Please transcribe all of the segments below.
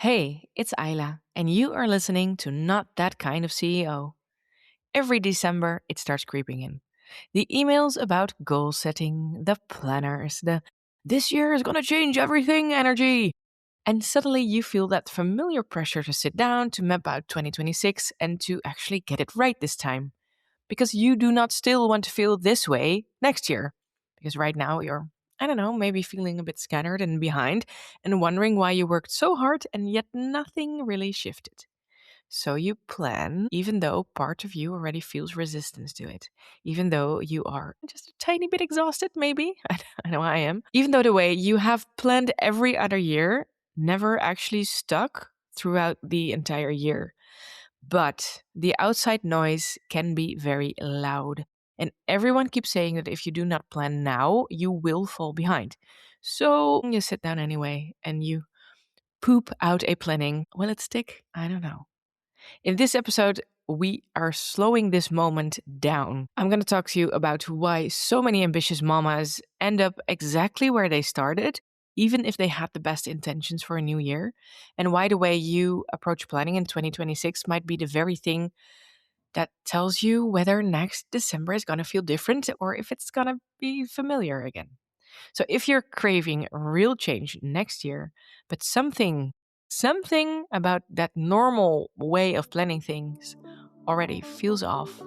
Hey, it's Ayla, and you are listening to Not That Kind of CEO. Every December, it starts creeping in. The emails about goal setting, the planners, the this year is gonna change everything energy. And suddenly you feel that familiar pressure to sit down, to map out 2026, and to actually get it right this time. Because you do not still want to feel this way next year. Because right now you're, I don't know, maybe feeling a bit scattered and behind and wondering why you worked so hard and yet nothing really shifted. So you plan, even though part of you already feels resistance to it, even though you are just a tiny bit exhausted, maybe. I know I am. Even though the way you have planned every other year never actually stuck throughout the entire year. But the outside noise can be very loud. And everyone keeps saying that if you do not plan now, you will fall behind. So you sit down anyway and you poop out a planning. Will it stick? I don't know. In this episode, we are slowing this moment down. I'm going to talk to you about why so many ambitious mamas end up exactly where they started, even if they had the best intentions for a new year, and why the way you approach planning in 2026 might be the very thing that tells you whether next December is going to feel different or if it's going to be familiar again. So if you're craving real change next year, but something about that normal way of planning things already feels off,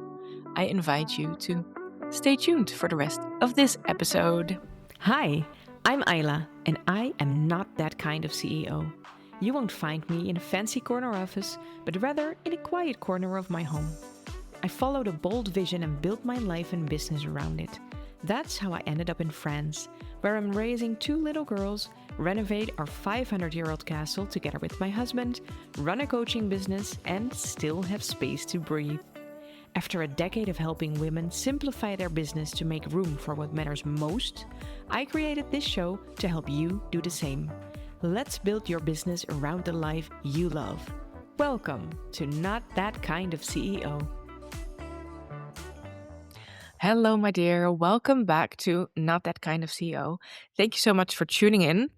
I invite you to stay tuned for the rest of this episode. Hi, I'm Ayla, and I am not that kind of CEO. You won't find me in a fancy corner office, but rather in a quiet corner of my home. I followed a bold vision and built my life and business around it. That's how I ended up in France, where I'm raising two little girls, renovate our 500-year-old castle together with my husband, run a coaching business, and still have space to breathe. After a decade of helping women simplify their business to make room for what matters most, I created this show to help you do the same. Let's build your business around the life you love. Welcome to Not That Kind of CEO. Hello, my dear. Welcome back to Not That Kind of CEO. Thank you so much for tuning in.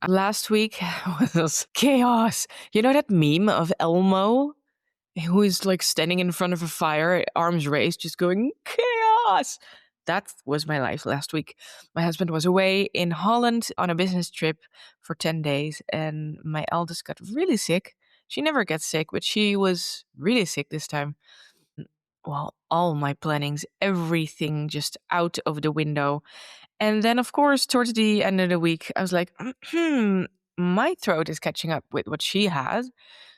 Last week was chaos. You know that meme of Elmo, who is like standing in front of a fire, arms raised, just going, chaos? That was my life last week. My husband was away in Holland on a business trip for 10 days, and my eldest got really sick. She never gets sick, but she was really sick this time. Well, all my plannings, everything just out of the window. And then, of course, towards the end of the week, I was like, my throat is catching up with what she has.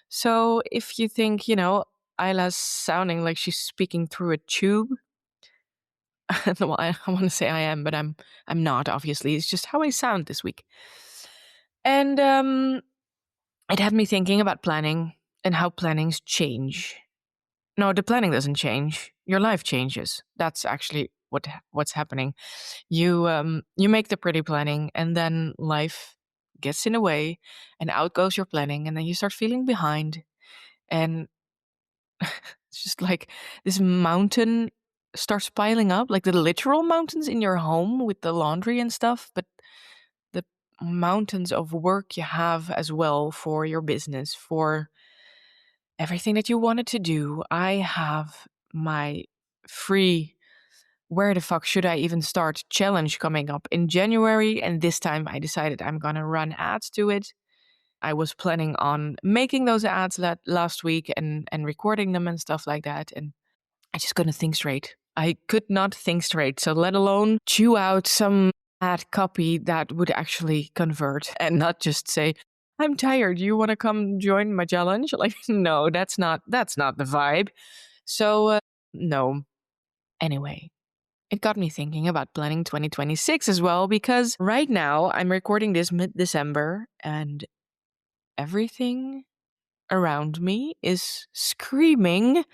So if you think, Isla's sounding like she's speaking through a tube, well, I want to say I am, but I'm not. Obviously, it's just how I sound this week. And it had me thinking about planning and how plannings change. No, the planning doesn't change. Your life changes. That's actually what's happening. You make the pretty planning, and then life gets in the way, and out goes your planning, and then you start feeling behind, and it's just like this mountain starts piling up, like the literal mountains in your home with the laundry and stuff, but the mountains of work you have as well for your business, for everything that you wanted to do. I have my free where the fuck should I even start challenge coming up in January, and this time I decided I'm gonna run ads to it. I was planning on making those ads last week and recording them and stuff like that, and I just couldn't think straight. I could not think straight, so let alone chew out some ad copy that would actually convert and not just say, I'm tired, you want to come join my challenge? Like, no, that's not the vibe. So, no. Anyway, it got me thinking about planning 2026 as well, because right now I'm recording this mid-December and everything around me is screaming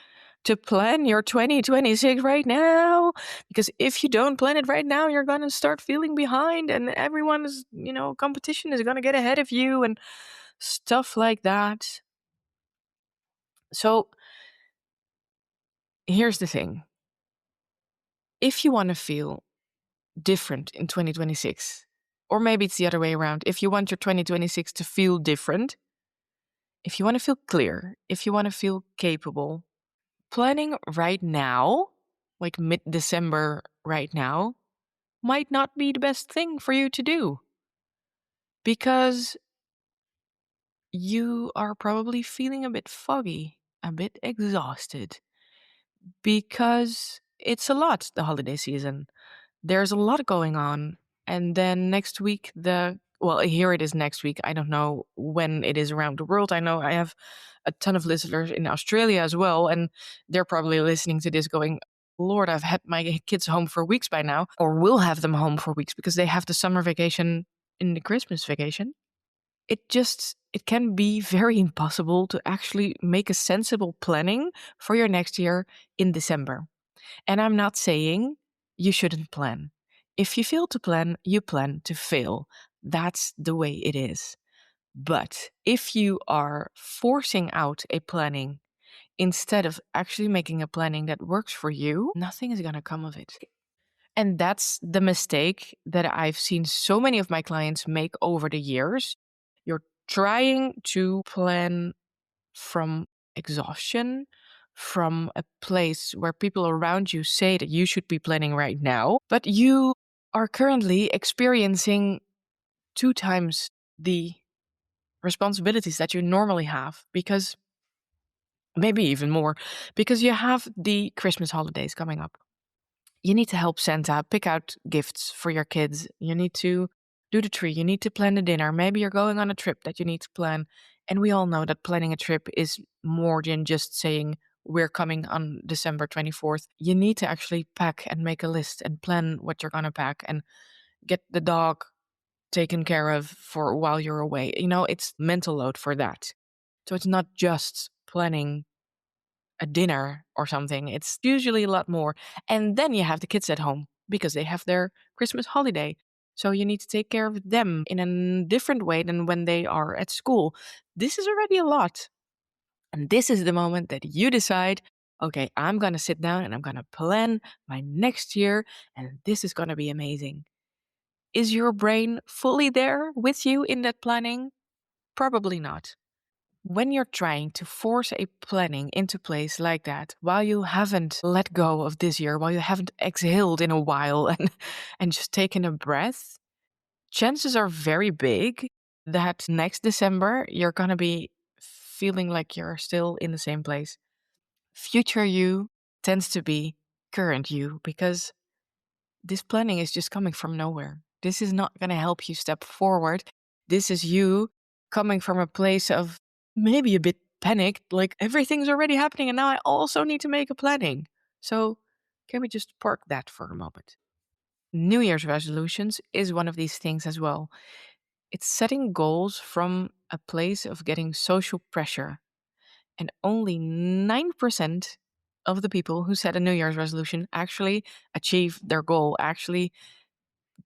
to plan your 2026 right now. Because if you don't plan it right now, you're going to start feeling behind, and everyone is, competition is going to get ahead of you and stuff like that. So here's the thing. If you want to feel different in 2026, or maybe it's the other way around, if you want your 2026 to feel different, If you want to feel clear, if you want to feel capable, planning right now, like mid-December right now, might not be the best thing for you to do because you are probably feeling a bit foggy, a bit exhausted, because it's a lot, the holiday season. There's a lot going on. And then next week, well, here it is next week. I don't know when it is around the world. I know I have a ton of listeners in Australia as well. And they're probably listening to this going, Lord, I've had my kids home for weeks by now, or will have them home for weeks because they have the summer vacation in the Christmas vacation. It can be very impossible to actually make a sensible planning for your next year in December. And I'm not saying you shouldn't plan. If you fail to plan, you plan to fail. That's the way it is. But if you are forcing out a planning instead of actually making a planning that works for you, nothing is going to come of it. And that's the mistake that I've seen so many of my clients make over the years. You're trying to plan from exhaustion, from a place where people around you say that you should be planning right now, but you are currently experiencing 2 times the responsibilities that you normally have, because maybe even more, because you have the Christmas holidays coming up. You need to help Santa pick out gifts for your kids. You need to do the tree. You need to plan the dinner. Maybe you're going on a trip that you need to plan. And we all know that planning a trip is more than just saying we're coming on December 24th. You need to actually pack and make a list and plan what you're going to pack and get the dog taken care of for while you're away. It's mental load for that. So it's not just planning a dinner or something. It's usually a lot more. And then you have the kids at home because they have their Christmas holiday. So you need to take care of them in a different way than when they are at school. This is already a lot. And this is the moment that you decide, okay, I'm going to sit down and I'm going to plan my next year. And this is going to be amazing. Is your brain fully there with you in that planning? Probably not. When you're trying to force a planning into place like that, while you haven't let go of this year, while you haven't exhaled in a while and just taken a breath, chances are very big that next December you're going to be feeling like you're still in the same place. Future you tends to be current you because this planning is just coming from nowhere. This is not going to help you step forward. This is you coming from a place of maybe a bit panicked, like everything's already happening and now I also need to make a planning. So, can we just park that for a moment? New Year's resolutions is one of these things as well. It's setting goals from a place of getting social pressure. And only 9% of the people who set a New Year's resolution actually achieve their goal, actually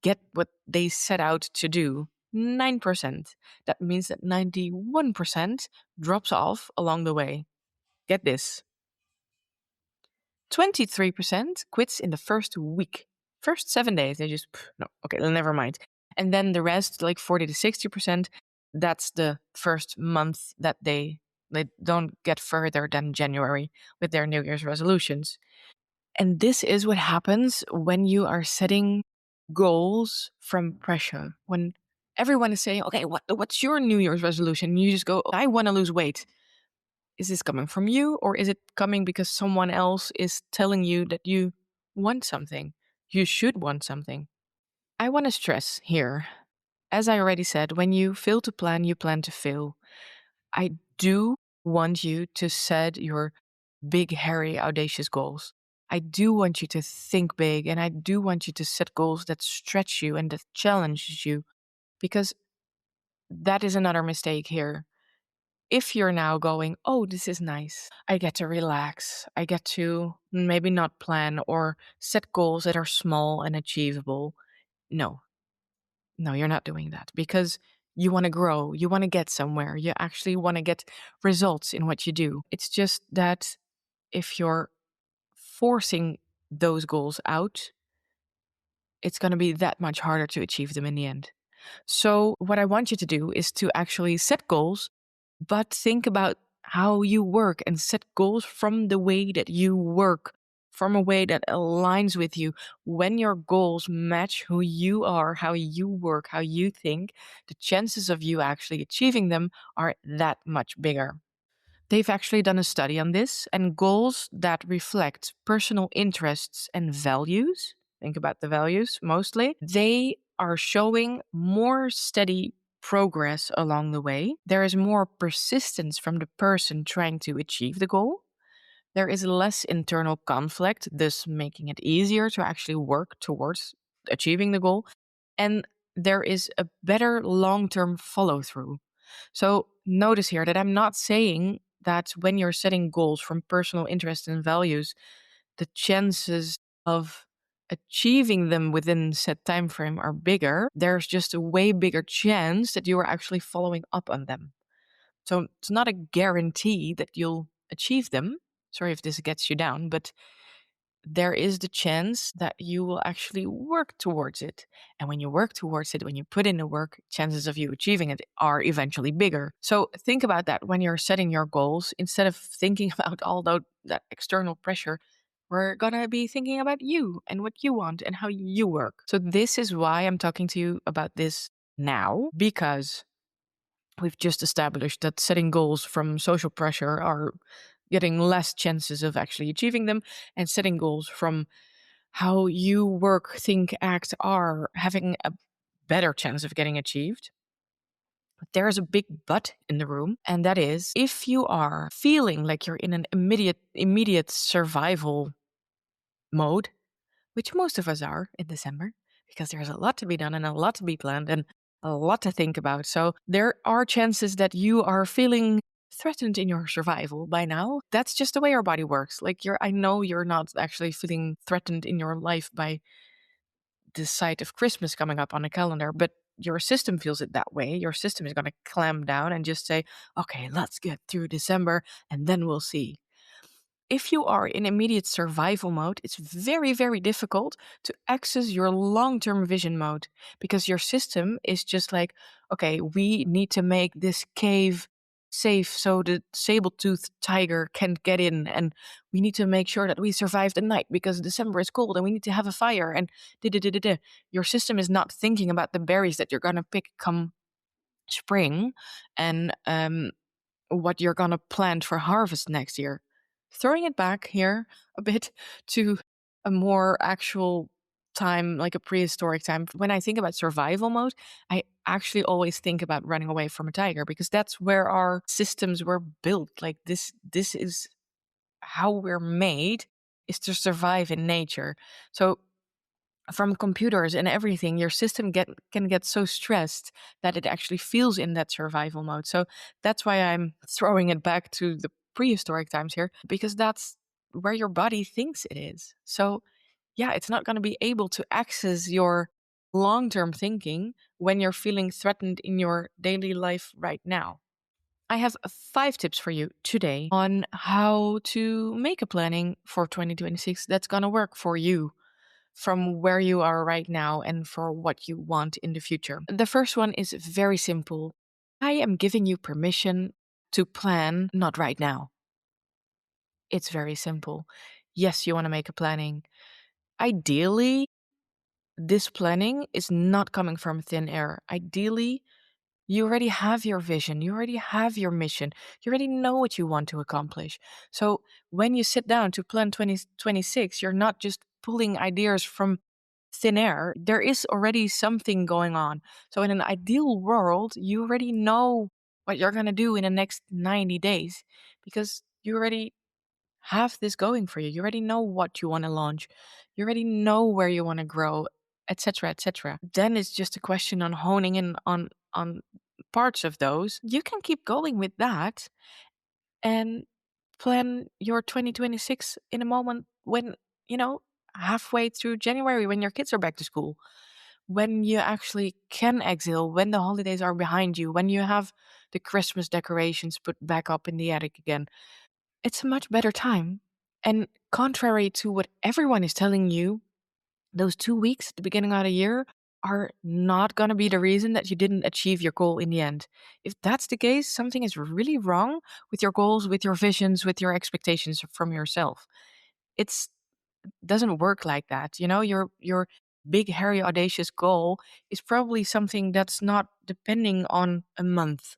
get what they set out to do. 9%. That means that 91% drops off along the way. Get this. 23% quits in the first week. First 7 days, they just, no, okay, never mind. And then the rest, like 40 to 60%, that's the first month that they don't get further than January with their New Year's resolutions. And this is what happens when you are setting goals from pressure. When everyone is saying, okay, what's your New Year's resolution? You just go, I want to lose weight. Is this coming from you, or is it coming because someone else is telling you that you want something? You should want something. I want to stress here, as I already said, when you fail to plan, you plan to fail. I do want you to set your big, hairy, audacious goals. I do want you to think big, and I do want you to set goals that stretch you and that challenges you, because that is another mistake here. If you're now going, oh, this is nice, I get to relax, I get to maybe not plan or set goals that are small and achievable. No, no, you're not doing that because you want to grow, you want to get somewhere, you actually want to get results in what you do. It's just that if you're forcing those goals out, it's going to be that much harder to achieve them in the end. So, what I want you to do is to actually set goals But think about how you work and set goals from the way that you work, from a way that aligns with you. When your goals match who you are, how you work, how you think, the chances of you actually achieving them are that much bigger. They've actually done a study on this, and goals that reflect personal interests and values, think about the values mostly, they are showing more steady progress along the way. There is more persistence from the person trying to achieve the goal. There is less internal conflict, thus making it easier to actually work towards achieving the goal. And there is a better long term follow through. So notice here that I'm not saying that when you're setting goals from personal interests and values, the chances of achieving them within set time frame are bigger. There's just a way bigger chance that you are actually following up on them. So it's not a guarantee that you'll achieve them. Sorry if this gets you down, but there is the chance that you will actually work towards it. And when you work towards it, when you put in the work, chances of you achieving it are eventually bigger. So think about that when you're setting your goals. Instead of thinking about all that external pressure, we're going to be thinking about you and what you want and how you work. So this is why I'm talking to you about this now, because we've just established that setting goals from social pressure are getting less chances of actually achieving them, and setting goals from how you work, think, act are having a better chance of getting achieved. But there's a big but in the room, and that is if you are feeling like you're in an immediate survival mode, which most of us are in December, because there's a lot to be done and a lot to be planned and a lot to think about. So there are chances that you are feeling threatened in your survival by now. That's just the way our body works. Like I know you're not actually feeling threatened in your life by the sight of Christmas coming up on a calendar, but your system feels it that way. Your system is going to clamp down and just say, okay, let's get through December and then we'll see. If you are in immediate survival mode, it's very, very difficult to access your long term vision mode because your system is just like, okay, we need to make this cave safe so the saber-toothed tiger can't get in. And we need to make sure that we survive the night because December is cold and we need to have a fire. And da da da da da. Your system is not thinking about the berries that you're going to pick come spring and what you're going to plant for harvest next year. Throwing it back here a bit to a more actual time, like a prehistoric time. When I think about survival mode, I actually always think about running away from a tiger because that's where our systems were built. Like this is how we're made, is to survive in nature. So from computers and everything, your system can get so stressed that it actually feels in that survival mode. So that's why I'm throwing it back to the prehistoric times here, because that's where your body thinks it is. So yeah, it's not going to be able to access your long-term thinking when you're feeling threatened in your daily life right now. I have 5 tips for you today on how to make a planning for 2026 that's going to work for you from where you are right now and for what you want in the future. The first one is very simple. I am giving you permission to plan not right now. It's very simple. Yes, you want to make a planning. Ideally, this planning is not coming from thin air. Ideally, you already have your vision, you already have your mission, you already know what you want to accomplish. So when you sit down to plan 2026, you're not just pulling ideas from thin air. There is already something going on. So in an ideal world, you already know what you're going to do in the next 90 days because you already have this going for you. You already know what you want to launch. You already know where you want to grow, etc., etc. Then it's just a question on honing in on parts of those. You can keep going with that and plan your 2026 in a moment when, you know, halfway through January when your kids are back to school, when you actually can exhale, when the holidays are behind you, when you have the Christmas decorations put back up in the attic again. It's a much better time. And contrary to what everyone is telling you, those 2 weeks at the beginning of the year are not going to be the reason that you didn't achieve your goal in the end. If that's the case, something is really wrong with your goals, with your visions, with your expectations from yourself. It's doesn't work like that. Your big hairy audacious goal is probably something that's not depending on a month.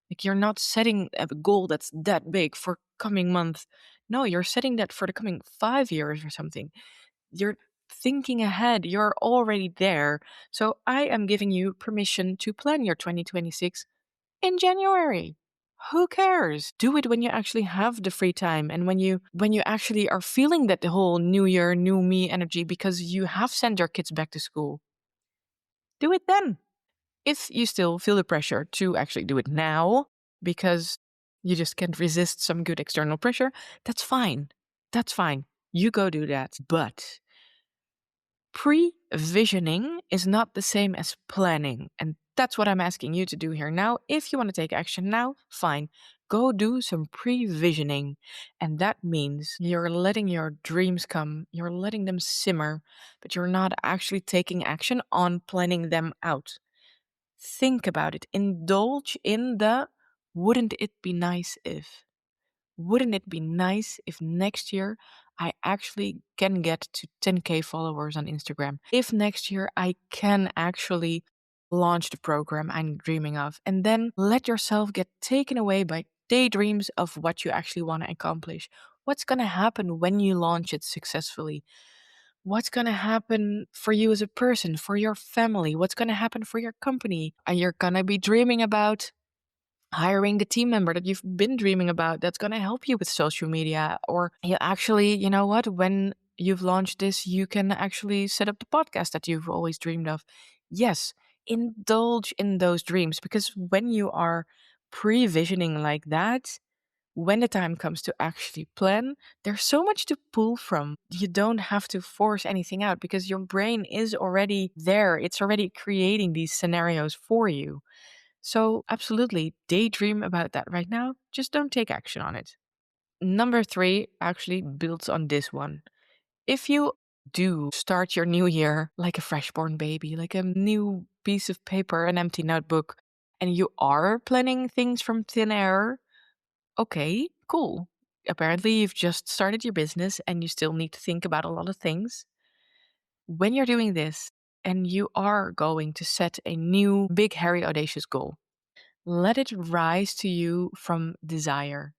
Like, you're not setting a goal that's that big for coming month. No, you're setting that for the coming 5 years or something. You're thinking ahead. You're already there. So I am giving you permission to plan your 2026 in January. Who cares? Do it when you actually have the free time and when you actually are feeling that the whole new year, new me energy because you have sent your kids back to school. Do it then. If you still feel the pressure to actually do it now because you just can't resist some good external pressure, that's fine. That's fine. You go do that. But pre-visioning is not the same as planning. And that's what I'm asking you to do here now. If you want to take action now, fine. Go do some pre-visioning. And that means you're letting your dreams come, you're letting them simmer, but you're not actually taking action on planning them out. Think about it. Indulge in the wouldn't it be nice if? Wouldn't it be nice if next year I actually can get to 10K followers on Instagram? If next year I can actually launch the program I'm dreaming of, and then let yourself get taken away by daydreams of what you actually want to accomplish. What's going to happen when you launch it successfully? What's going to happen for you as a person, for your family? What's going to happen for your company? Are you going to be dreaming about hiring the team member that you've been dreaming about that's going to help you with social media? Or you actually, you know what, when you've launched this, you can actually set up the podcast that you've always dreamed of. Yes, indulge in those dreams, because when you are pre-visioning like that, when the time comes to actually plan, there's so much to pull from. You don't have to force anything out because your brain is already there. It's already creating these scenarios for you. So, absolutely, daydream about that right now. Just don't take action on it. Number three actually builds on this one. If you do start your new year like a freshborn baby, like a new piece of paper, an empty notebook, and you are planning things from thin air, okay, cool. Apparently, you've just started your business and you still need to think about a lot of things. When you're doing this and you are going to set a new, big, hairy, audacious goal, let it rise to you from desire.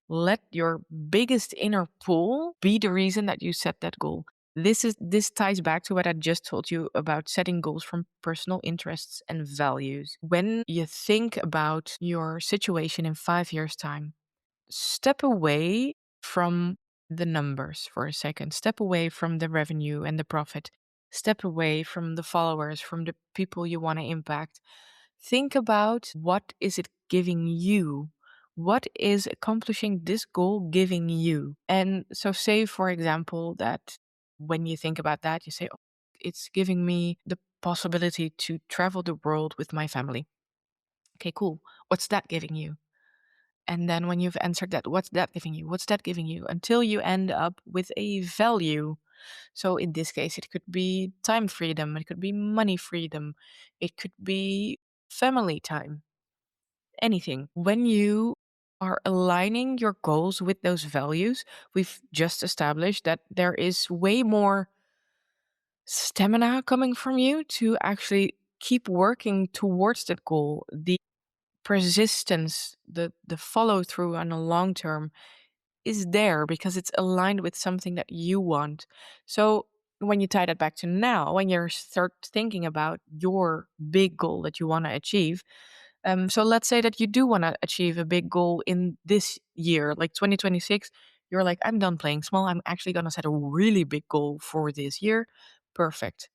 Let your biggest inner pull be the reason that you set that goal. This ties back to what I just told you about setting goals from personal interests and values. When you think about your situation in 5 years' time, step away from the numbers for a second. Step away from the revenue and the profit. Step away from the followers, from the people you want to impact. Think about, what is it giving you? What is accomplishing this goal giving you? And so, say, for example, that when you think about that, you say, oh, it's giving me the possibility to travel the world with my family. Okay, cool. What's that giving you? And then when you've answered that, what's that giving you? What's that giving you? Until you end up with a value. So in this case, it could be time freedom, it could be money freedom, it could be family time, anything. When you are aligning your goals with those values, we've just established that there is way more stamina coming from you to actually keep working towards that goal. The persistence, the follow through on a long term is there because it's aligned with something that you want. So when you tie that back to now, when you start thinking about your big goal that you want to achieve, so let's say that you do want to achieve a big goal in this year, like 2026. You're like, I'm done playing small. I'm actually going to set a really big goal for this year. Perfect.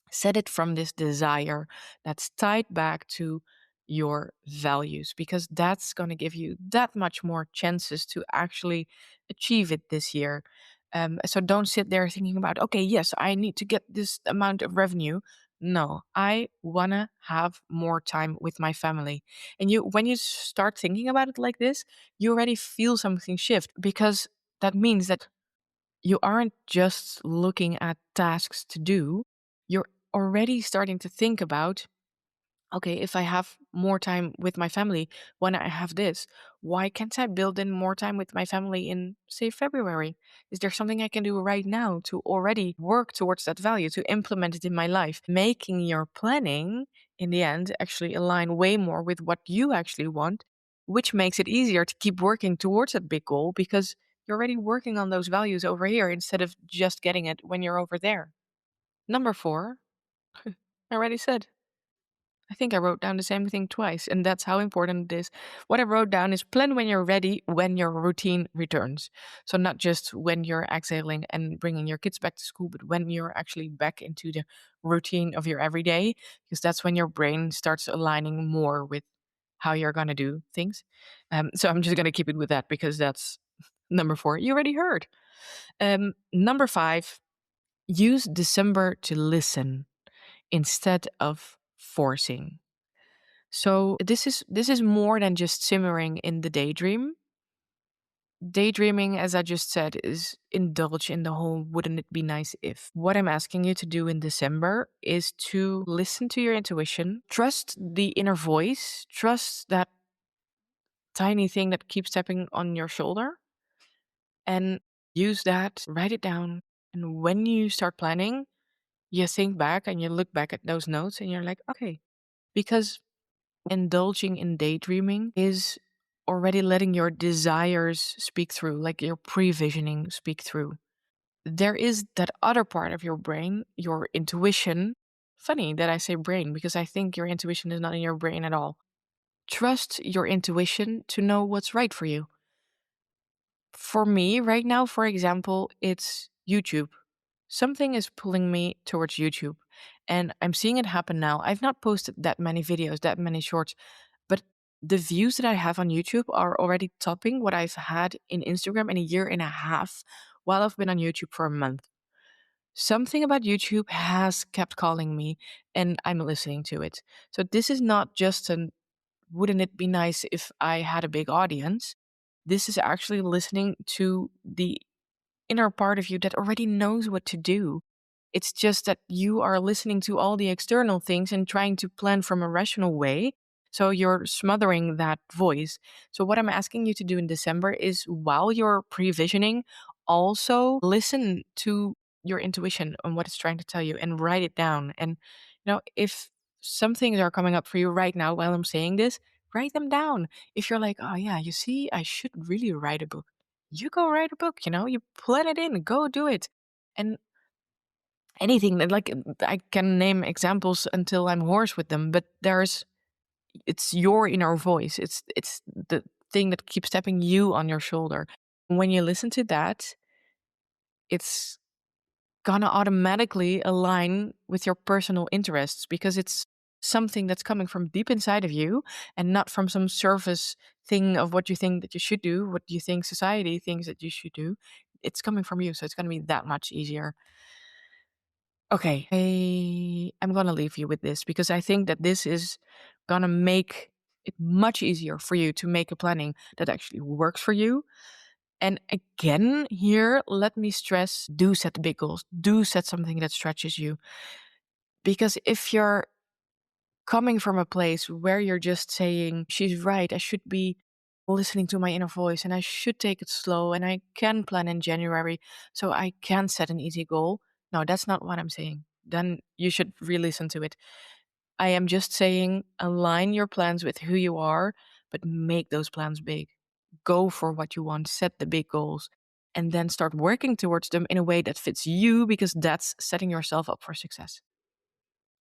Set it from this desire that's tied back to your values, because that's going to give you that much more chances to actually achieve it this year. So don't sit there thinking about, okay, yes, I need to get this amount of revenue. No, I want to have more time with my family. And when you start thinking about it like this, you already feel something shift, because that means that you aren't just looking at tasks to do, you're already starting to think about, okay, if I have more time with my family when I have this, why can't I build in more time with my family in, say, February? Is there something I can do right now to already work towards that value, to implement it in my life? Making your planning in the end actually align way more with what you actually want, which makes it easier to keep working towards that big goal because you're already working on those values over here instead of just getting it when you're over there. Number 4, I already said. I think I wrote down the same thing twice, and that's how important it is. What I wrote down is plan when you're ready, when your routine returns. So, not just when you're exhaling and bringing your kids back to school, but when you're actually back into the routine of your everyday, because that's when your brain starts aligning more with how you're going to do things. So, I'm just going to keep it with that because that's number 4. You already heard. Number 5, use December to listen instead of forcing. So this is more than just simmering in the daydream. Daydreaming, as I just said, is indulge in the whole wouldn't it be nice if. What I'm asking you to do in December is to listen to your intuition, trust the inner voice, trust that tiny thing that keeps tapping on your shoulder, and use that, write it down. And when you start planning, you think back and you look back at those notes and you're like, okay, because indulging in daydreaming is already letting your desires speak through, like your previsioning speak through. There is that other part of your brain, your intuition. Funny that I say brain because I think your intuition is not in your brain at all. Trust your intuition to know what's right for you. For me, right now, for example, it's YouTube. Something is pulling me towards YouTube, and I'm seeing it happen now. I've not posted that many videos, that many shorts, but the views that I have on YouTube are already topping what I've had in Instagram in a year and a half while I've been on YouTube for a month. Something about YouTube has kept calling me, and I'm listening to it. So this is not just an wouldn't it be nice if I had a big audience? This is actually listening to the inner part of you that already knows what to do. It's just that you are listening to all the external things and trying to plan from a rational way. So you're smothering that voice. So, what I'm asking you to do in December is while you're previsioning, also listen to your intuition and what it's trying to tell you and write it down. And, if some things are coming up for you right now while I'm saying this, write them down. If you're like, oh, yeah, you see, I should really write a book, you go write a book, you plan it in, go do it. And anything that, like, I can name examples until I'm hoarse with them, but it's your inner voice. It's the thing that keeps tapping you on your shoulder. When you listen to that, it's gonna automatically align with your personal interests because it's something that's coming from deep inside of you and not from some surface thing of what you think that you should do, what you think society thinks that you should do. It's coming from you, so it's gonna be that much easier. Okay, I'm gonna leave you with this because I think that this is gonna make it much easier for you to make a planning that actually works for you. And again, here, let me stress, do set big goals. Do set something that stretches you. Because if you're coming from a place where you're just saying, she's right, I should be listening to my inner voice and I should take it slow and I can plan in January so I can set an easy goal. No, that's not what I'm saying. Then you should re listen to it. I am just saying align your plans with who you are, but make those plans big. Go for what you want, set the big goals, and then start working towards them in a way that fits you because that's setting yourself up for success.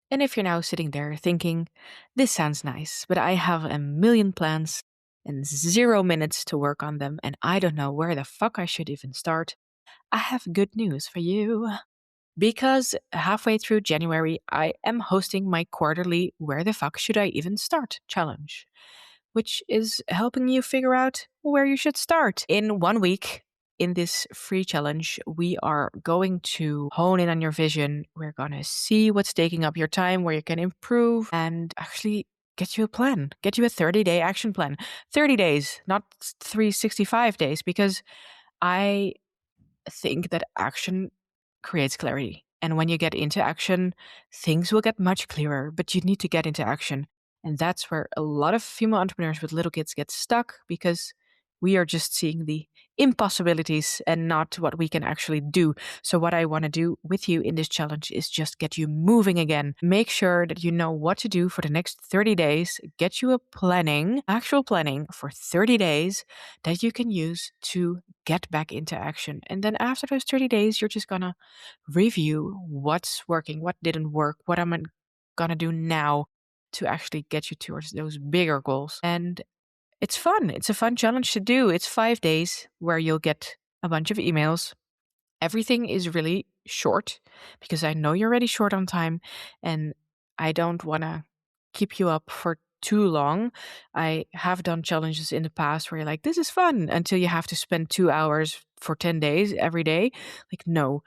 And if you're now sitting there thinking, this sounds nice, but I have a million plans and 0 minutes to work on them, and I don't know where the fuck I should even start, I have good news for you. Because halfway through January, I am hosting my quarterly Where the Fuck Should I Even Start challenge, which is helping you figure out where you should start. In 1 week, in this free challenge, we are going to hone in on your vision. We're going to see what's taking up your time, where you can improve, and actually get you a plan, get you a 30-day action plan. 30 days, not 365 days, because I think that action creates clarity. And when you get into action, things will get much clearer, but you need to get into action. And that's where a lot of female entrepreneurs with little kids get stuck because we are just seeing the impossibilities and not what we can actually do. So, what I want to do with you in this challenge is just get you moving again. Make sure that you know what to do for the next 30 days, get you a planning, actual planning for 30 days that you can use to get back into action. And then after those 30 days, you're just going to review what's working, what didn't work, what am I going to do now to actually get you towards those bigger goals. And it's fun. It's a fun challenge to do. It's 5 days where you'll get a bunch of emails. Everything is really short because I know you're already short on time and I don't want to keep you up for too long. I have done challenges in the past where you're like, this is fun until you have to spend 2 hours for 10 days every day. Like, no.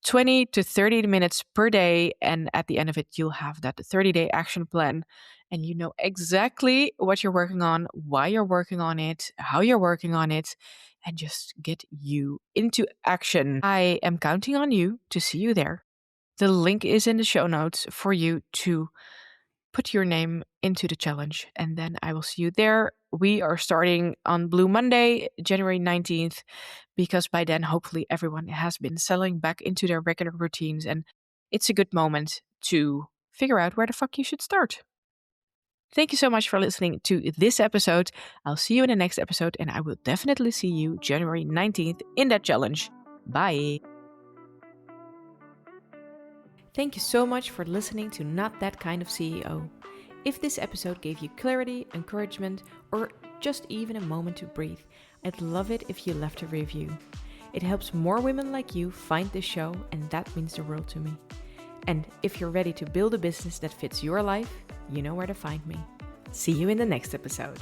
20 to 30 minutes per day. And at the end of it, you'll have that 30-day action plan. And you know exactly what you're working on, why you're working on it, how you're working on it, and just get you into action. I am counting on you to see you there. The link is in the show notes for you to put your name into the challenge. And then I will see you there. We are starting on Blue Monday, January 19th, because by then, hopefully, everyone has been settling back into their regular routines. And it's a good moment to figure out where the fuck you should start. Thank you so much for listening to this episode. I'll see you in the next episode, and I will definitely see you January 19th in that challenge. Bye. Thank you so much for listening to Not That Kind of CEO. If this episode gave you clarity, encouragement, or just even a moment to breathe, I'd love it if you left a review. It helps more women like you find this show, and that means the world to me. And if you're ready to build a business that fits your life, you know where to find me. See you in the next episode.